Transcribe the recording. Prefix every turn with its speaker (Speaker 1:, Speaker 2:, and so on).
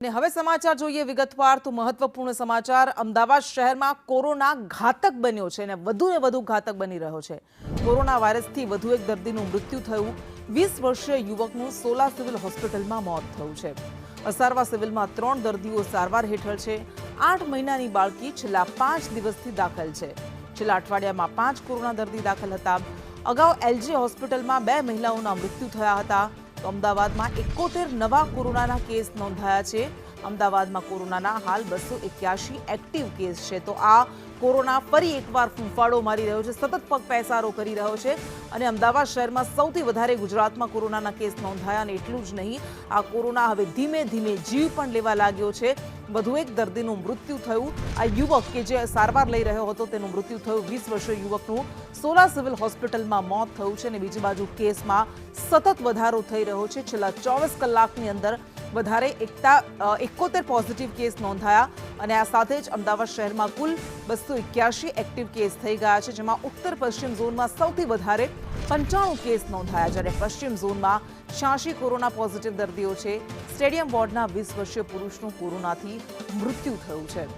Speaker 1: ને હવે સમાચાર જોઈએ વિગતવાર તો મહત્વપૂર્ણ સમાચાર અમદાવાદ શહેરમાં કોરોના ઘાતક બન્યો છે અને વધુ ઘાતક બની રહ્યો છે। કોરોના વાયરસથી વધુ એક દર્દીનું મૃત્યુ થયું। 20 વર્ષીય યુવકનું સોલા સિવિલ હોસ્પિટલમાં મોત થયું છે। અસારવા સિવિલમાં 3 દર્દીઓ સારવાર હેઠળ છે। 8 મહિનાની બાળકી છેલ્લા 5 દિવસથી દાખલ છે। છેલ્લા અઠવાડિયામાં 5 કોરોના દર્દી દાખલ હતા। અગાઉ એલજી હોસ્પિટલમાં 2 મહિલાઓના મૃત્યુ થયા હતા। તો અમદાવાદમાં 71 નવા કોરોનાના કેસ નોંધાયા છે। અમદાવાદમાં કોરોનાના હાલ 281 એક્ટિવ કેસ છે। તો આ કોરોના ફરી એકવાર ફૂંફાડો મારી રહ્યો છે, સતત પગ પેસારો કરી રહ્યો છે અને અમદાવાદ શહેરમાં સૌથી વધારે ગુજરાતમાં કોરોનાના કેસ નોંધાયા અને એટલું જ નહીં, આ કોરોના હવે ધીમે ધીમે જીવ પણ લેવા લાગ્યો છે। વધુ એક દર્દીનું મૃત્યુ થયું। આ યુવક કે જે સારવાર લઈ રહ્યો હતો તેનું મૃત્યુ થયું। 20 વર્ષીય યુવકનું સોલા સિવિલ હોસ્પિટલમાં મોત થયું છે અને બીજી બાજુ કેસમાં સતત વધારો થઈ રહ્યો છે। છેલ્લા 24 કલાકની અંદર વધારે 71 પોઝિટિવ કેસ નોંધાયા અને આ સાથે જ અમદાવાદ શહેરમાં કુલ 281 એક્ટિવ કેસ થઈ ગયા છે, જેમાં ઉત્તર પશ્ચિમ ઝોનમાં સૌથી વધારે 95 કેસ નોંધાયા, જ્યારે પશ્ચિમ ઝોનમાં 86 કોરોના પોઝિટિવ દર્દીઓ છે। સ્ટેડિયમ વોર્ડના 20 વર્ષીય પુરુષનું કોરોનાથી મૃત્યુ થયું છે।